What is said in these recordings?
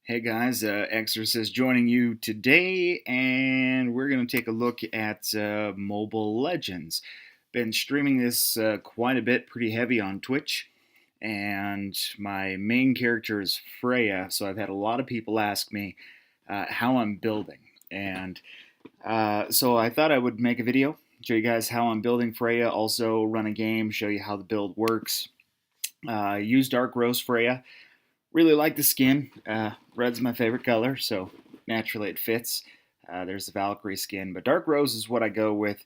Hey guys, Exorcist joining you today, and we're going to take a look at Mobile Legends. Been streaming this quite a bit, pretty heavy on Twitch, and my main character is Freya, so I've had a lot of people ask me how I'm building. And so I thought I would make a video, show you guys how I'm building Freya, also run a game, show you how the build works. Use Dark Rose Freya. Really like the skin. Red's my favorite color, so naturally it fits. There's the Valkyrie skin, but Dark Rose is what I go with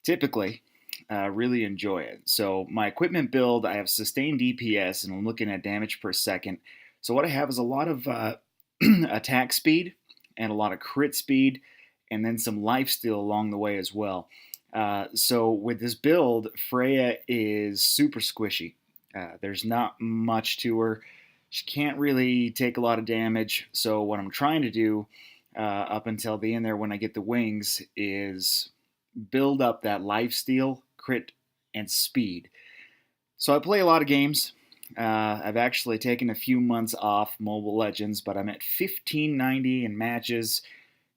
typically. Really enjoy it. So my equipment build, I have sustained DPS, and I'm looking at damage per second. So what I have is a lot of attack speed and a lot of crit speed, and then some lifesteal along the way as well. So with this build, Freya is super squishy. There's not much to her. She can't really take a lot of damage. So what I'm trying to do up until the end there when I get the wings is build up that lifesteal, crit, and speed. So I play a lot of games. I've actually taken a few months off Mobile Legends, but I'm at 1590 in matches,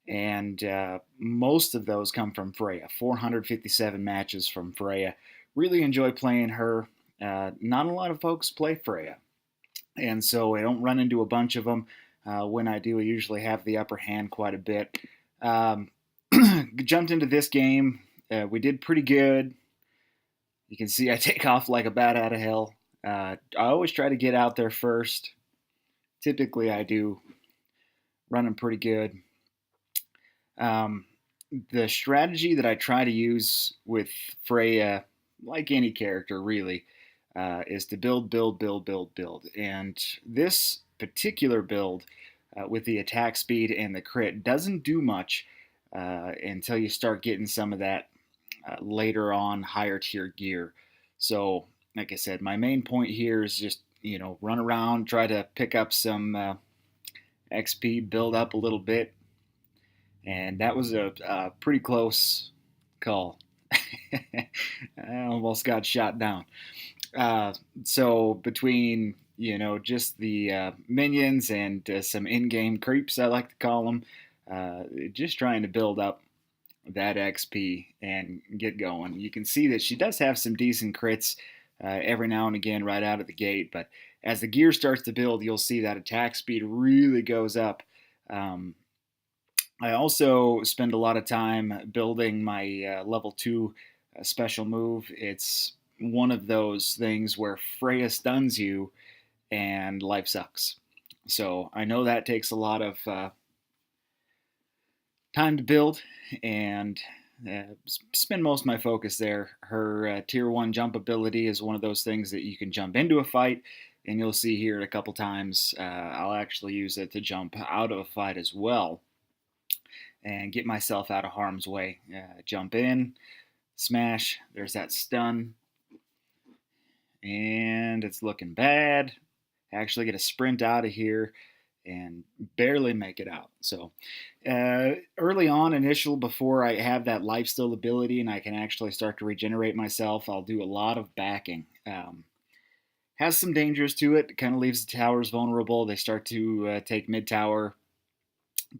and most of those come from Freya. 457 matches from Freya. Really enjoy playing her. Not a lot of folks play Freya, and so I don't run into a bunch of them. When I do, I usually have the upper hand quite a bit. Um, Jumped into this game. We did pretty good. You can see I take off like a bat out of hell. I always try to get out there first. Typically, I do. Running pretty good. Um, the strategy that I try to use with Freya, like any character really, is to build, build, build, build, build. And this particular build, with the attack speed and the crit, doesn't do much until you start getting some of that later on higher tier gear. So, like I said, my main point here is just run around, try to pick up some XP, build up a little bit, and that was a pretty close call. I almost got shot down. Uh, so between just the minions and some in-game creeps, I like to call them, just trying to build up that XP and get going. You can see that she does have some decent crits every now and again right out of the gate, but as the gear starts to build, you'll see that attack speed really goes up. Um, I also spend a lot of time building my level 2 special move. It's one of those things where Freya stuns you and life sucks. So I know that takes a lot of time to build, and spend most of my focus there. Her tier 1 jump ability is one of those things that you can jump into a fight, and you'll see here a couple times I'll actually use it to jump out of a fight as well and get myself out of harm's way. Jump in, smash, there's that stun, and it's looking bad. Actually get a sprint out of here and barely make it out. So early on, initial, before I have that lifesteal ability and I can actually start to regenerate myself, I'll do a lot of backing. Has some dangers to it. Kind of leaves the towers vulnerable. They start to take mid tower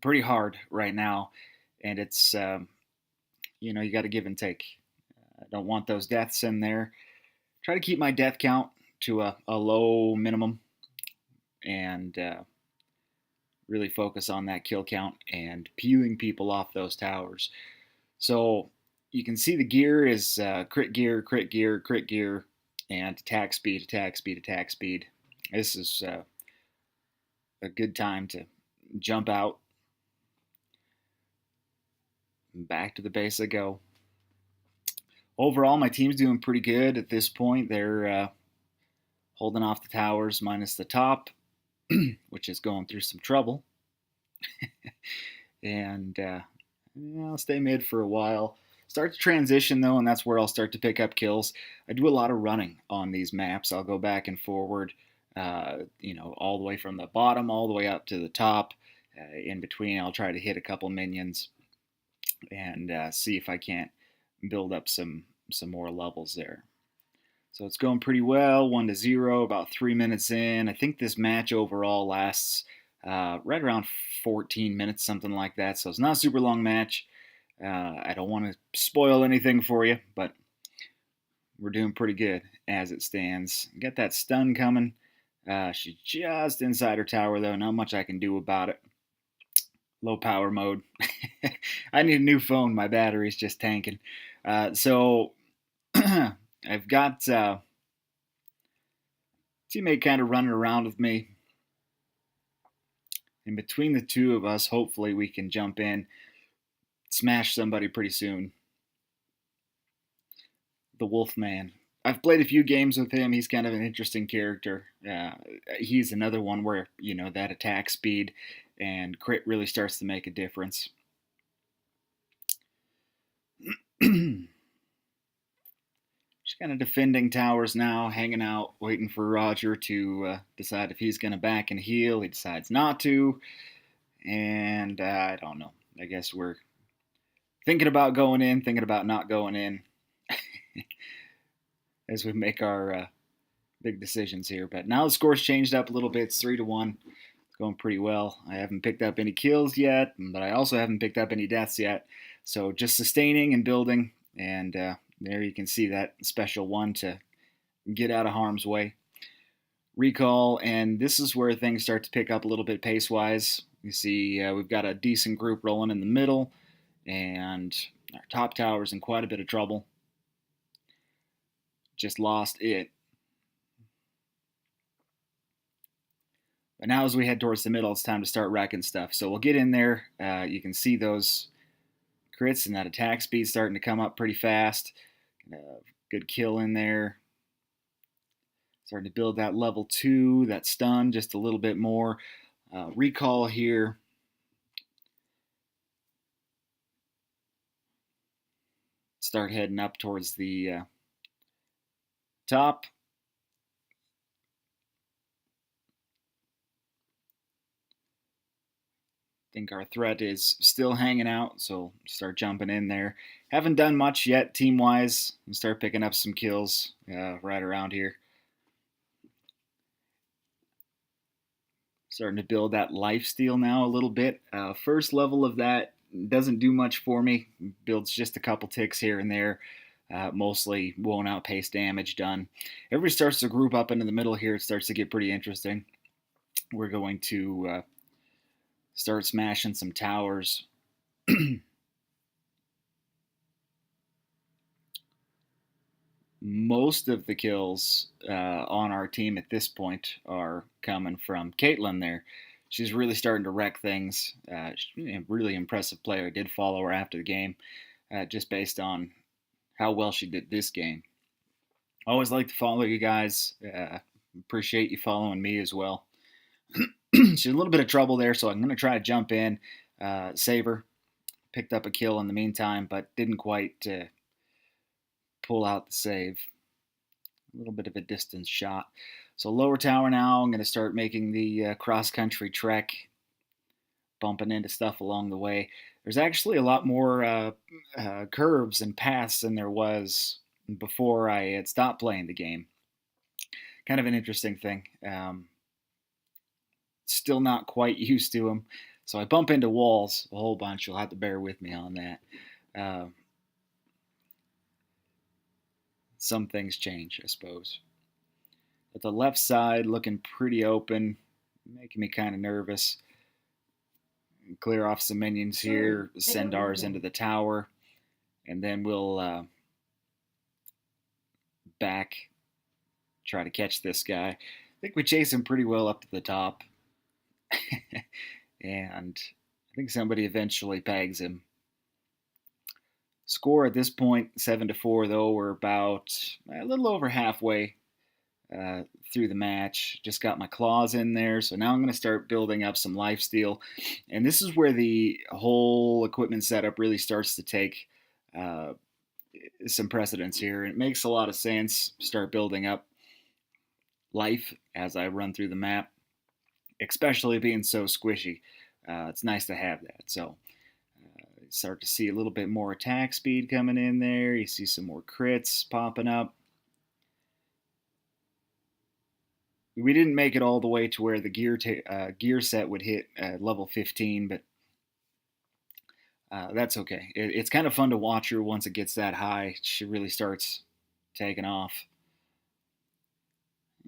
pretty hard right now, and it's you got to give and take. I don't want those deaths in there. Try to keep my death count to a low minimum, and really focus on that kill count and peeling people off those towers. So you can see the gear is crit gear, crit gear, crit gear, and attack speed, attack speed, attack speed. This is a good time to jump out. Back to the base I go. Overall, my team's doing pretty good at this point. They're holding off the towers minus the top, which is going through some trouble. And I'll stay mid for a while. Start to transition though, and that's where I'll start to pick up kills. I do a lot of running on these maps. I'll go back and forward, all the way from the bottom all the way up to the top. In between, I'll try to hit a couple minions and see if I can't build up some more levels there. So it's going pretty well, 1-0, about 3 minutes in. I think this match overall lasts right around 14 minutes, something like that. So it's not a super long match. I don't want to spoil anything for you, but we're doing pretty good as it stands. Got that stun coming. She's just inside her tower, though. Not much I can do about it. Low power mode. I need a new phone. My battery's just tanking. So I've got teammate kind of running around with me. And between the two of us, hopefully we can jump in, smash somebody pretty soon. The Wolfman. I've played a few games with him. He's kind of an interesting character. He's another one where, that attack speed and crit really starts to make a difference. Just kind of defending towers now, hanging out, waiting for Roger to decide if he's going to back and heal. He decides not to. And I don't know. I guess we're thinking about going in, thinking about not going in as we make our big decisions here. But now the score's changed up a little bit. It's 3-1. It's going pretty well. I haven't picked up any kills yet, but I also haven't picked up any deaths yet. So just sustaining and building. And there you can see that special one to get out of harm's way. Recall, and this is where things start to pick up a little bit pace-wise. You see we've got a decent group rolling in the middle, and our top tower's in quite a bit of trouble. Just lost it. But now as we head towards the middle, it's time to start wrecking stuff. So we'll get in there. You can see those crits and that attack speed starting to come up pretty fast. Good kill in there. Starting to build that level 2, that stun just a little bit more. Recall here. Start heading up towards the top. I think our threat is still hanging out, so start jumping in there. Haven't done much yet team-wise. Start picking up some kills right around here. Starting to build that lifesteal now a little bit. First level of that doesn't do much for me. Builds just a couple ticks here and there. Mostly won't outpace damage done. Everybody starts to group up into the middle here. It starts to get pretty interesting. We're going to start smashing some towers. Most of the kills on our team at this point are coming from Caitlin there. She's really starting to wreck things. She's a really impressive player. I did follow her after the game just based on how well she did this game. Always like to follow you guys. Appreciate you following me as well. She's in a little bit of trouble there, so I'm going to try to jump in, save her. Picked up a kill in the meantime, but didn't quite pull out the save. A little bit of a distance shot. So lower tower now, I'm going to start making the cross-country trek, bumping into stuff along the way. There's actually a lot more curves and paths than there was before I had stopped playing the game. Kind of an interesting thing. Still not quite used to them. So I bump into walls a whole bunch. You'll have to bear with me on that. Some things change, I suppose. But the left side looking pretty open, making me kind of nervous. Clear off some minions here, send ours into the tower, and then we'll back, try to catch this guy. I think we chase him pretty well up to the top. And I think somebody eventually pegs him. Score at this point, 7-4, though. We're about a little over halfway through the match. Just got my claws in there, so now I'm going to start building up some lifesteal. And this is where the whole equipment setup really starts to take some precedence here. It makes a lot of sense. Start building up life as I run through the map, especially being so squishy. It's nice to have that. So start to see a little bit more attack speed coming in there. You see some more crits popping up. We didn't make it all the way to where the gear set would hit level 15, but that's okay. It's kind of fun to watch her once it gets that high. She really starts taking off.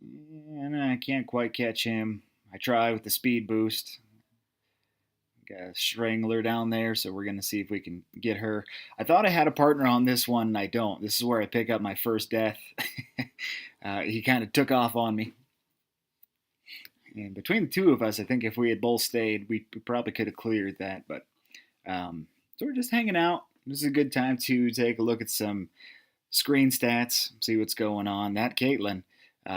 And I can't quite catch him. I try with the speed boost. Got a strangler down there, so we're going to see if we can get her. I thought I had a partner on this one, and I don't. This is where I pick up my first death. He kind of took off on me. And between the two of us, I think if we had both stayed, we probably could have cleared that. But so we're just hanging out. This is a good time to take a look at some screen stats, see what's going on. That Caitlin,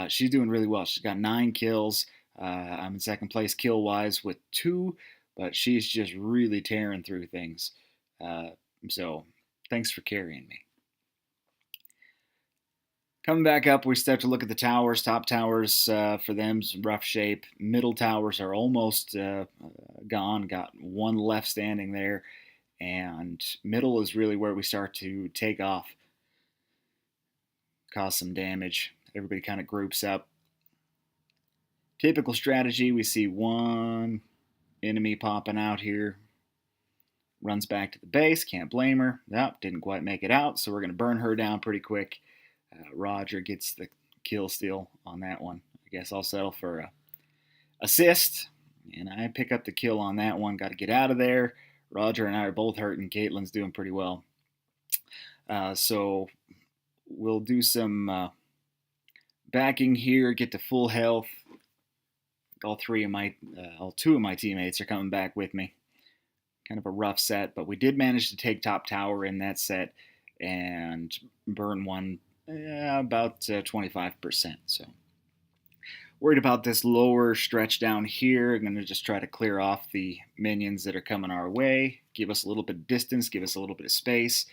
she's doing really well. She's got 9 kills. I'm in second place kill-wise with 2, but she's just really tearing through things. So thanks for carrying me. Coming back up, we start to look at the towers. Top towers for them's rough shape. Middle towers are almost gone. Got one left standing there. And middle is really where we start to take off. Cause some damage. Everybody kind of groups up. Typical strategy, we see one enemy popping out here. Runs back to the base, can't blame her. Nope, didn't quite make it out, so we're going to burn her down pretty quick. Roger gets the kill steal on that one. I guess I'll settle for a assist, and I pick up the kill on that one. Got to get out of there. Roger and I are both hurt, and Caitlin's doing pretty well. So we'll do some backing here, get to full health. All two of my teammates are coming back with me. Kind of a rough set, but we did manage to take top tower in that set and burn one about 25%. So worried about this lower stretch down here. I'm going to just try to clear off the minions that are coming our way, give us a little bit of distance, give us a little bit of space,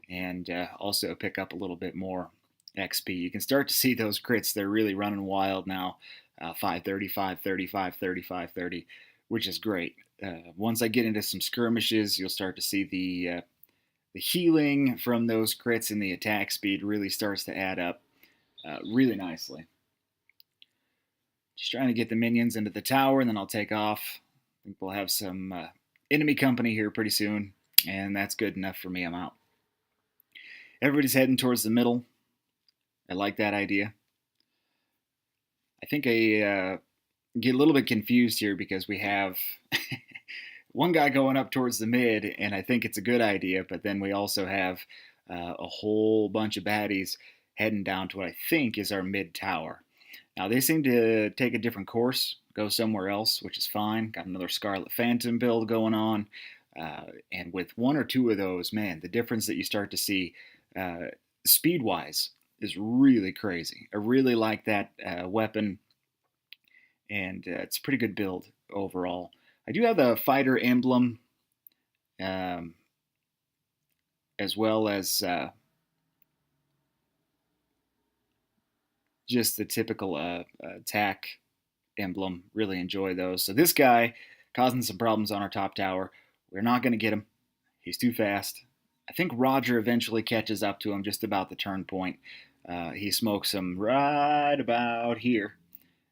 and also pick up a little bit more XP. You can start to see those crits. They're really running wild now. 530, 530, 530, 530, which is great. Once I get into some skirmishes, you'll start to see the healing from those crits and the attack speed really starts to add up really nicely. Just trying to get the minions into the tower, and then I'll take off. I think we'll have some enemy company here pretty soon, and that's good enough for me. I'm out. Everybody's heading towards the middle. I like that idea. I think I get a little bit confused here because we have one guy going up towards the mid, and I think it's a good idea, but then we also have a whole bunch of baddies heading down to what I think is our mid tower. Now, they seem to take a different course, go somewhere else, which is fine. Got another Scarlet Phantom build going on. And with one or two of those, man, the difference that you start to see speed-wise is really crazy. I really like that weapon, and it's a pretty good build overall. I do have the fighter emblem, as well as just the typical attack emblem. Really enjoy those. So this guy causing some problems on our top tower. We're not going to get him. He's too fast. I think Roger eventually catches up to him just about the turn point. He smokes him right about here,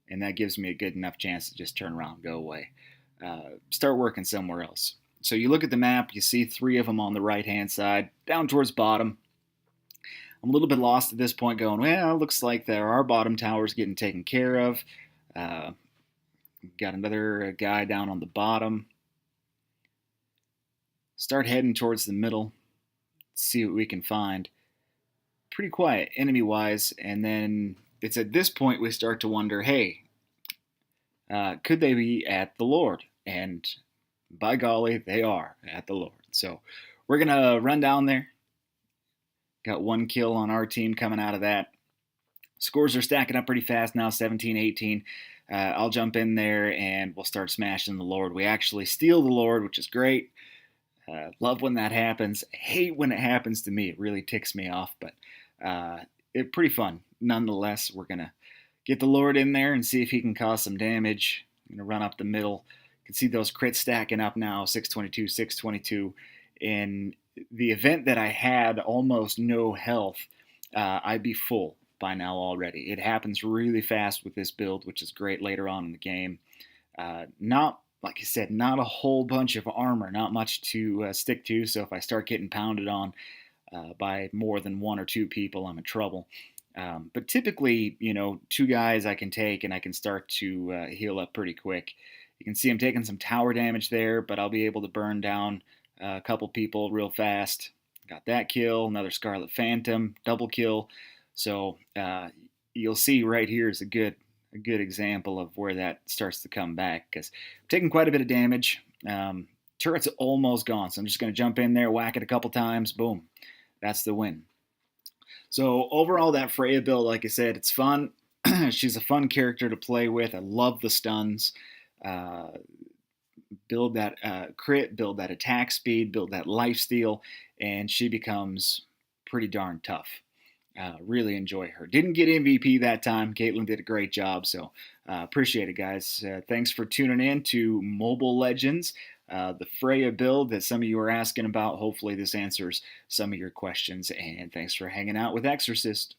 and that gives me a good enough chance to just turn around and go away. Start working somewhere else. So you look at the map, you see 3 of them on the right-hand side, down towards bottom. I'm a little bit lost at this point going, well, it looks like there are bottom towers getting taken care of. Got another guy down on the bottom. Start heading towards the middle. See what we can find. Pretty quiet enemy-wise, and then it's at this point we start to wonder, hey, could they be at the Lord? And by golly, they are at the Lord. So we're going to run down there. Got 1 kill on our team coming out of that. Scores are stacking up pretty fast now, 17-18. I'll jump in there and we'll start smashing the Lord. We actually steal the Lord, which is great. Love when that happens. Hate when it happens to me. It really ticks me off, but it's pretty fun. Nonetheless, we're going to get the Lord in there and see if he can cause some damage. I'm going to run up the middle. You can see those crits stacking up now, 622, 622. In the event that I had almost no health, I'd be full. by now already. It happens really fast with this build, which is great later on in the game. Not, like I said, not a whole bunch of armor, not much to stick to, so if I start getting pounded on by more than one or two people, I'm in trouble. But typically, two guys I can take and I can start to heal up pretty quick. You can see I'm taking some tower damage there, but I'll be able to burn down a couple people real fast. Got that kill, another Scarlet Phantom, double kill. So you'll see right here is a good example of where that starts to come back, because I'm taking quite a bit of damage. Turret's almost gone, so I'm just going to jump in there, whack it a couple times, boom. That's the win. So overall, that Freya build, like I said, it's fun. She's a fun character to play with. I love the stuns. Build that crit, build that attack speed, build that lifesteal, and she becomes pretty darn tough. Really enjoy her. Didn't get MVP that time. Caitlin did a great job, so appreciate it, guys. Thanks for tuning in to Mobile Legends, the Freya build that some of you are asking about. Hopefully this answers some of your questions, and thanks for hanging out with Exorcist.